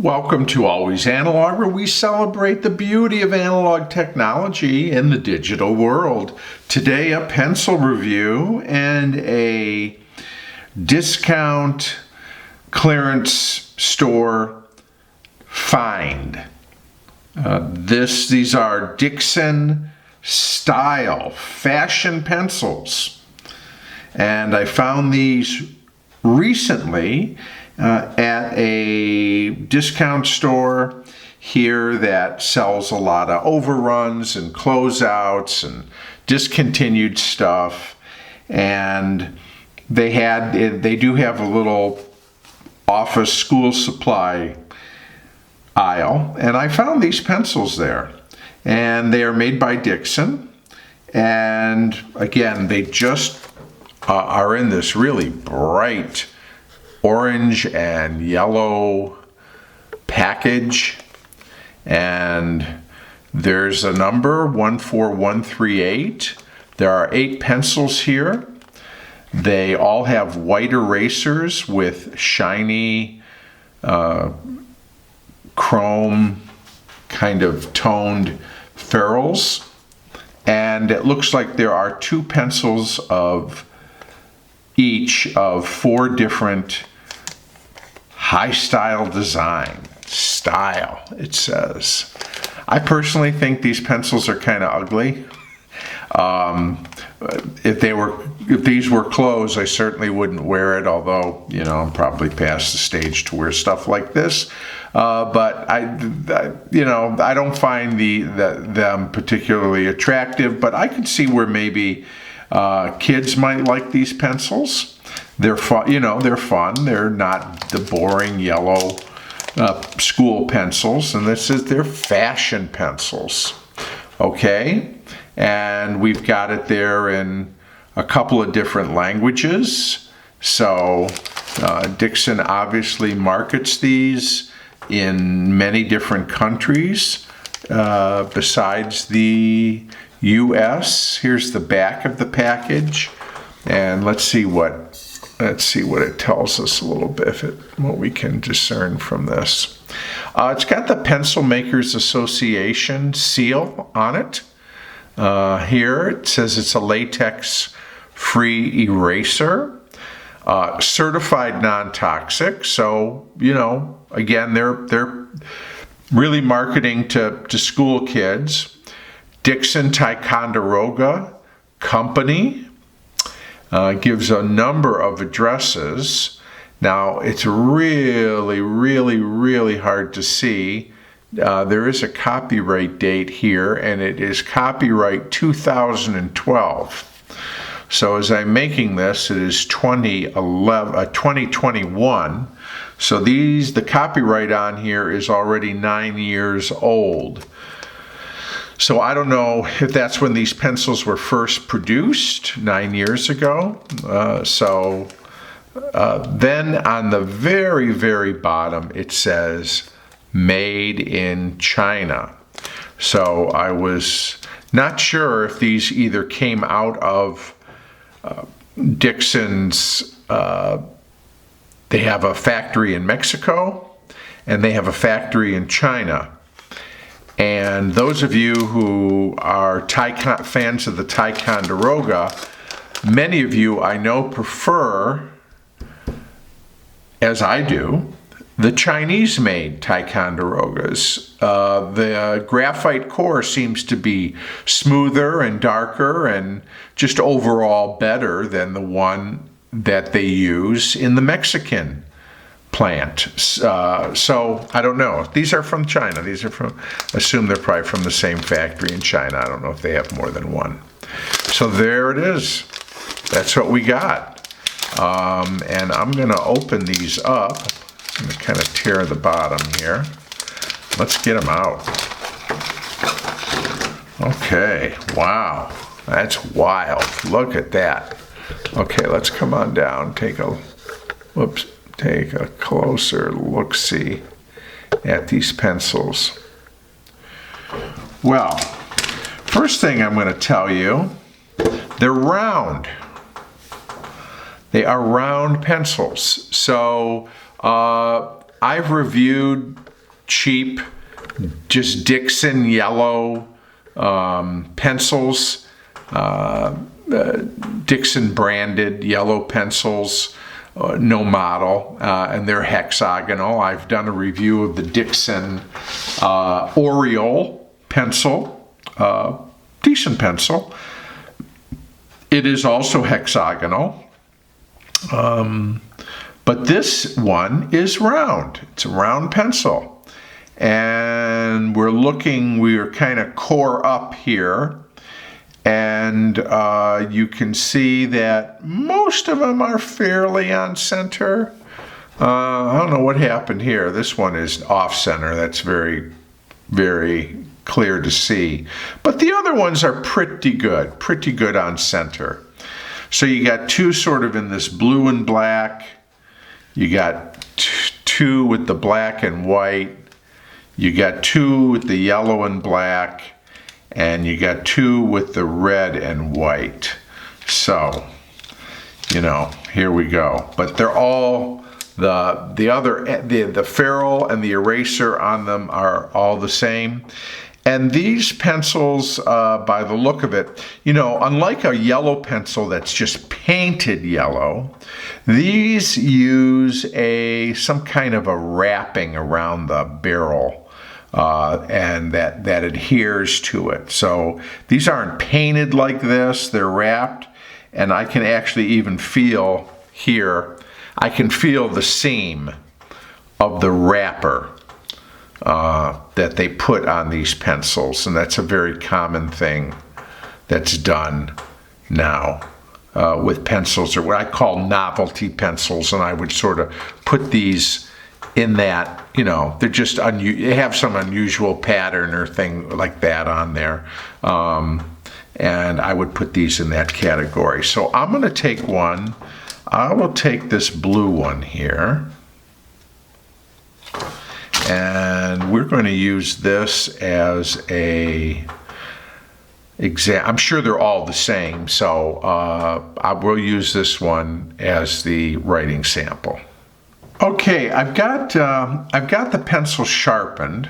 Welcome to Always Analog, where we celebrate the beauty of analog technology in the digital world. Today, a pencil review and a discount clearance store find. These are Dixon style fashion pencils, and I found these recently at a discount store here that sells a lot of overruns and closeouts and discontinued stuff. And they do have a little office school supply aisle, and I found these pencils there, and they are made by Dixon. And again, they just are in this really bright orange and yellow package, and there's a number 14138. There are 8 pencils here. They all have white erasers with shiny chrome kind of toned ferrules, and it looks like there are 2 pencils of each of 4 different high style style, it says. I personally think these pencils are kind of ugly. If these were clothes, I certainly wouldn't wear it, although, I'm probably past the stage to wear stuff like this. But I don't find them particularly attractive, but I could see where maybe kids might like these pencils. They're fun, they're fun. They're not the boring yellow school pencils, and they're fashion pencils. Okay, and we've got it there in a couple of different languages. So Dixon obviously markets these in many different countries besides the US. Here's the back of the package, and let's see what it tells us a little bit, what we can discern from this. It's got the Pencil Makers Association seal on it. Here it says it's a latex-free eraser, certified non-toxic. So again, they're really marketing to school kids. Dixon Ticonderoga Company gives a number of addresses. Now, it's really, really, really hard to see. There is a copyright date here, and it is copyright 2012. So as I'm making this, it is 2021. So the copyright on here is already 9 years old. So I don't know if that's when these pencils were first produced 9 years ago. Then on the very, very bottom, it says made in China. So I was not sure if these either came out of Dixon's, they have a factory in Mexico and they have a factory in China. And those of you who are fans of the Ticonderoga, many of you I know prefer, as I do, the Chinese-made Ticonderogas. The graphite core seems to be smoother and darker and just overall better than the one that they use in the Mexican plant. So I don't know. These are from China. Assume they're probably from the same factory in China. I don't know if they have more than one. So there it is. That's what we got. And I'm going to open these up. I'm going to kind of tear the bottom here. Let's get them out. Okay. Wow. That's wild. Look at that. Okay, let's come on down. Take a closer look-see at these pencils. Well, first thing I'm going to tell you, they're round. They are round pencils. So I've reviewed cheap, just Dixon yellow pencils, Dixon branded yellow pencils, no model, and they're hexagonal. I've done a review of the Dixon Oriole pencil, decent pencil. It is also hexagonal, but this one is round. It's a round pencil. And we are kind of core up here. And you can see that most of them are fairly on center. I don't know what happened here. This one is off center. That's very, very clear to see. But the other ones are pretty good on center. So you got two sort of in this blue and black. You got two with the black and white. You got two with the yellow and black. And you got two with the red and white. So, here we go. But they're all, the ferrule and the eraser on them are all the same. And these pencils, by the look of it, unlike a yellow pencil that's just painted yellow, these use some kind of a wrapping around the barrel. And that adheres to it. So these aren't painted like this, they're wrapped, and I can actually even feel here, I can feel the seam of the wrapper that they put on these pencils, and that's a very common thing that's done now with pencils, or what I call novelty pencils, and I would sort of put these in that, they're just they have some unusual pattern or thing like that on there. And I would put these in that category. So I'm going to take one. I will take this blue one here. And we're going to use this as a exam. I'm sure they're all the same. So I will use this one as the writing sample. Okay, I've got the pencil sharpened,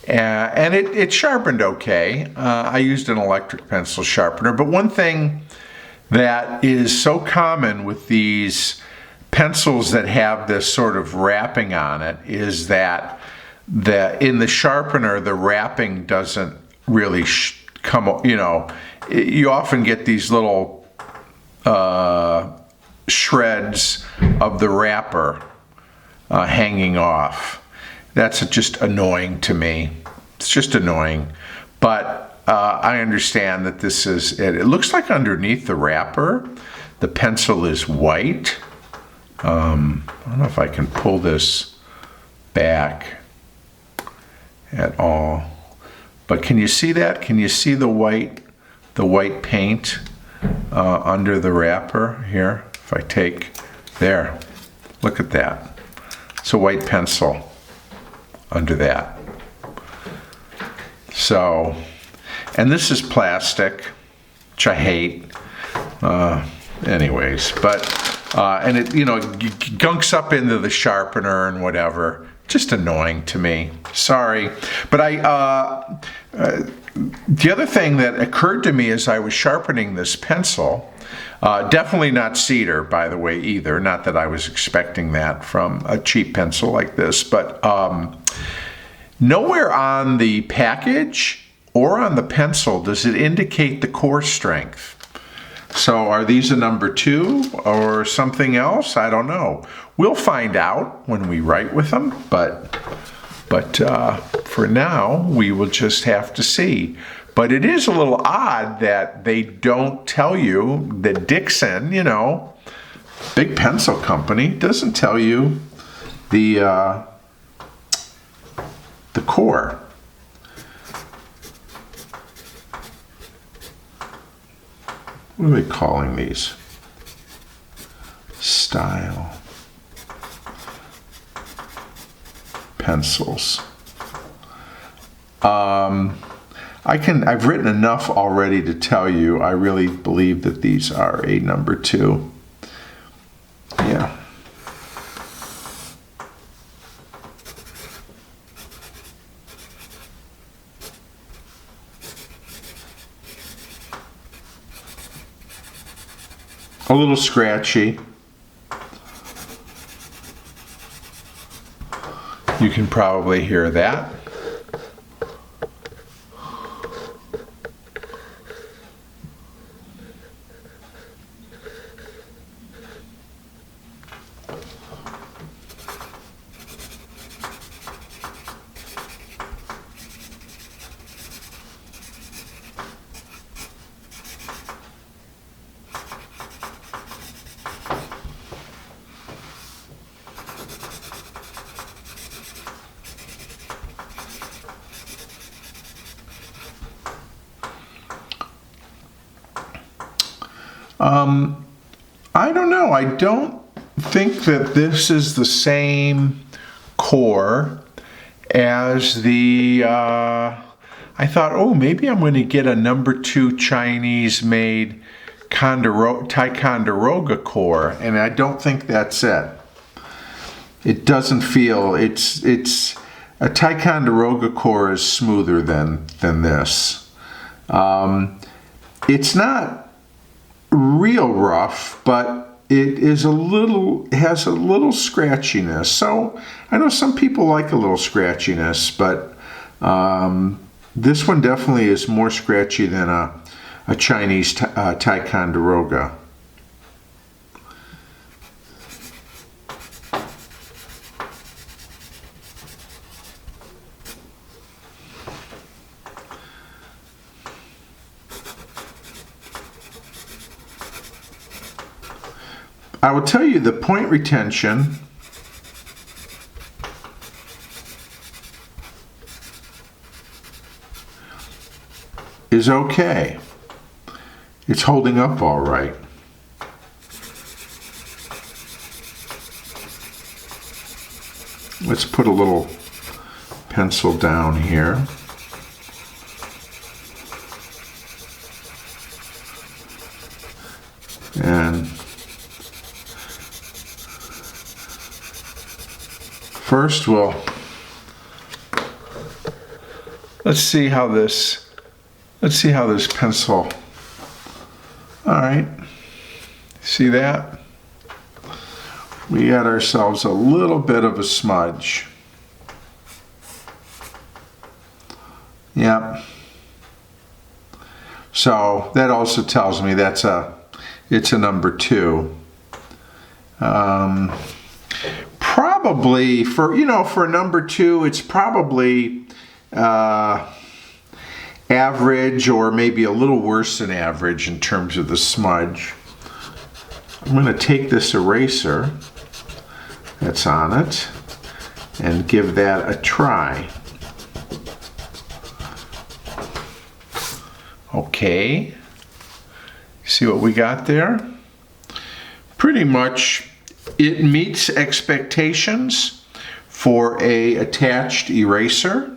and it sharpened okay. I used an electric pencil sharpener, but one thing that is so common with these pencils that have this sort of wrapping on it is that in the sharpener, the wrapping doesn't really come, you often get these little shreds of the wrapper hanging off. That's just annoying to me. It's just annoying. But I understand that this is it. It looks like underneath the wrapper, the pencil is white. I don't know if I can pull this back at all. But can you see that? Can you see the white paint under the wrapper here? If I take there, look at that. It's a white pencil under that. So, and this is plastic, which I hate. Anyways, but and it gunks up into the sharpener and whatever. Just annoying to me. Sorry, but the other thing that occurred to me as I was sharpening this pencil. Definitely not cedar, by the way, either. Not that I was expecting that from a cheap pencil like this, but nowhere on the package or on the pencil does it indicate the core strength. So are these a number 2 or something else? I don't know. We'll find out when we write with them, but for now, we will just have to see. But it is a little odd that they don't tell you that Dixon, big pencil company, doesn't tell you the core. What are they calling these? Style pencils. I've written enough already to tell you I really believe that these are a number 2. Yeah. a little scratchy. You can probably hear that. I don't know. I don't think that this is the same core as the, I thought, oh, maybe I'm going to get a #2 Chinese-made Ticonderoga core, and I don't think that's it. It doesn't feel, it's a Ticonderoga core is smoother than this. It's not real rough, but it is has a little scratchiness. So I know some people like a little scratchiness, but this one definitely is more scratchy than a Chinese Ticonderoga. I will tell you the point retention is okay. It's holding up all right. Let's put a little pencil down here. And first, let's see how this pencil, all right, see that? We got ourselves a little bit of a smudge. Yep. So that also tells me it's a #2. Probably for a #2, it's probably average or maybe a little worse than average in terms of the smudge. I'm going to take this eraser that's on it and give that a try. Okay, see what we got there? Pretty much it meets expectations for a attached eraser.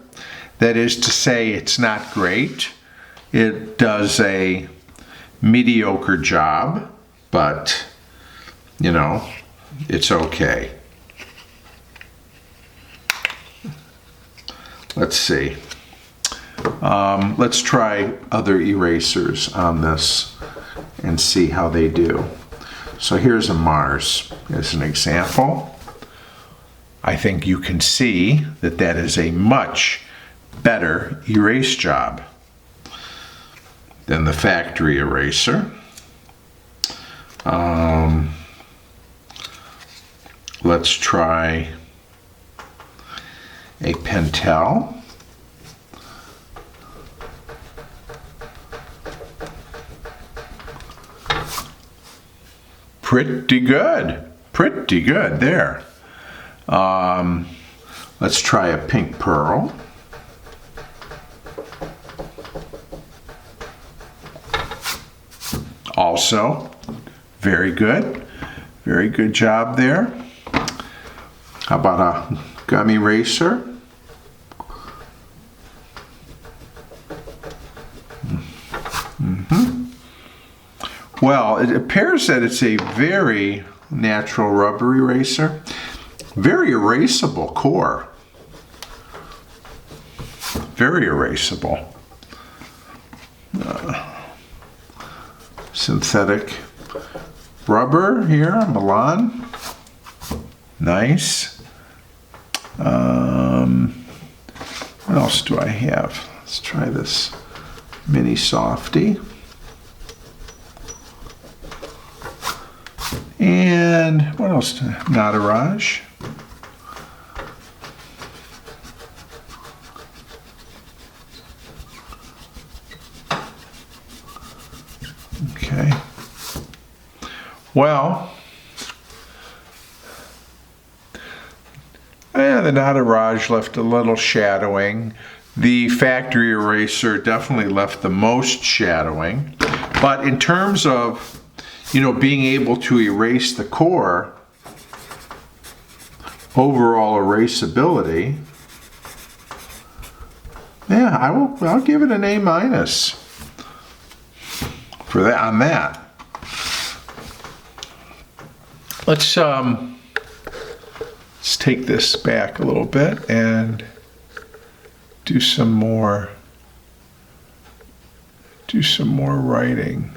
That is to say, it's not great. It does a mediocre job, but it's okay. Let's see. Let's try other erasers on this and see how they do. So here's a Mars as an example. I think you can see that that is a much better erase job than the factory eraser. Let's try a Pentel. Pretty good there. Let's try a Pink Pearl. Also, very good job there. How about a gummy eraser? Well, it appears that it's a very natural rubber eraser. Very erasable core. Very erasable. Synthetic rubber here, Milan. Nice. What else do I have? Let's try this mini softy. And what else? Nataraj. Okay. Well, the Nataraj left a little shadowing. The factory eraser definitely left the most shadowing. But in terms of, being able to erase the core, overall erasability, yeah, I'll give it an A- for that on that. Let's take this back a little bit and do some more writing.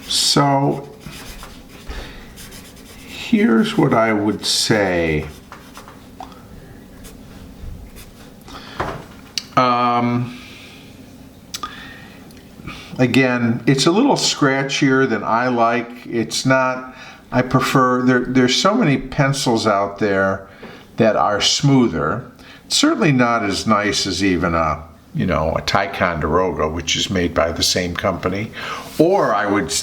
So here's what I would say. Again, it's a little scratchier than I like. It's not, I prefer, there's so many pencils out there that are smoother. It's certainly not as nice as even a Ticonderoga, which is made by the same company. Or I would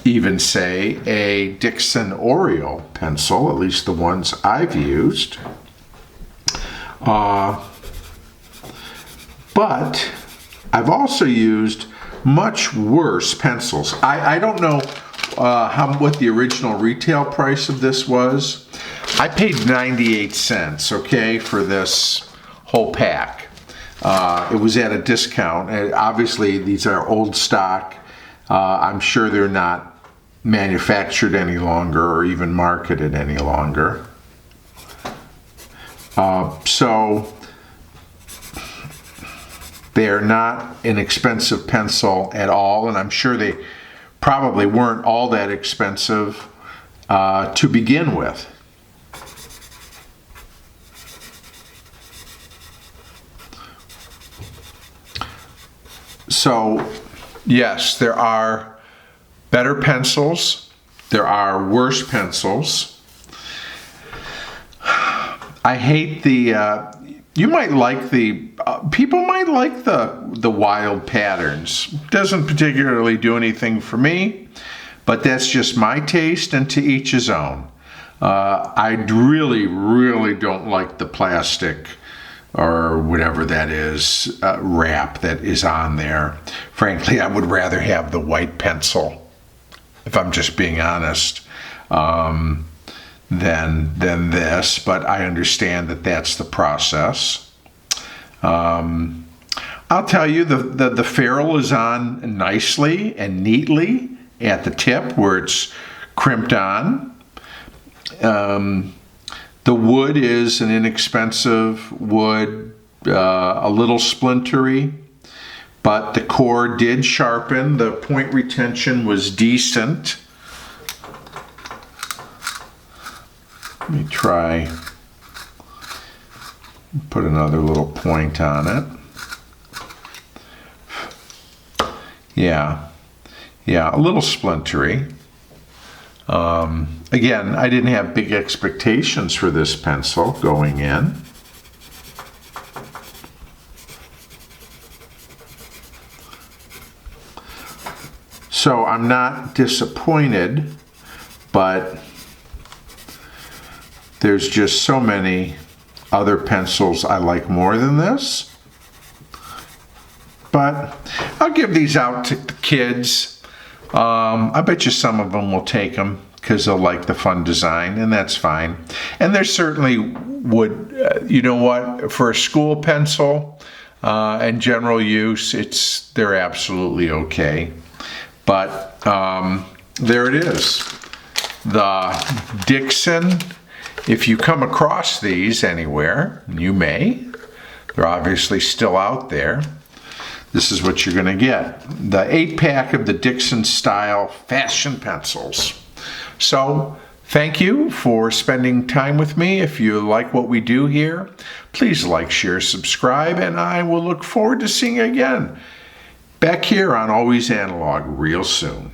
even say a Dixon Oriole pencil, at least the ones I've used. But I've also used much worse pencils. I don't know what the original retail price of this was. I paid 98 cents, okay, for this whole pack. It was at a discount. And obviously, these are old stock. I'm sure they're not manufactured any longer or even marketed any longer. So they're not an expensive pencil at all, and I'm sure they probably weren't all that expensive to begin with. So, yes, there are better pencils. There are worse pencils. I hate you might like people might like the wild patterns. Doesn't particularly do anything for me, but that's just my taste, and to each his own. I really, really don't like the plastic or whatever that is, wrap that is on there. Frankly, I would rather have the white pencil, if I'm just being honest, than this, but I understand that that's the process. I'll tell you, the ferrule is on nicely and neatly at the tip where it's crimped on. The wood is an inexpensive wood, a little splintery, but the core did sharpen. The point retention was decent. Let me try, put another little point on it. Yeah, a little splintery. Again, I didn't have big expectations for this pencil going in. So I'm not disappointed, but there's just so many other pencils I like more than this. But I'll give these out to the kids. I bet you some of them will take them because they'll like the fun design, and that's fine. And there certainly would, you know what, for a school pencil and general use, they're absolutely okay. But there it is. The Dixon, if you come across these anywhere, you may, they're obviously still out there. This is what you're going to get. The 8-pack of the Dixon style fashion pencils. So thank you for spending time with me. If you like what we do here, please like, share, subscribe, and I will look forward to seeing you again back here on Always Analog real soon.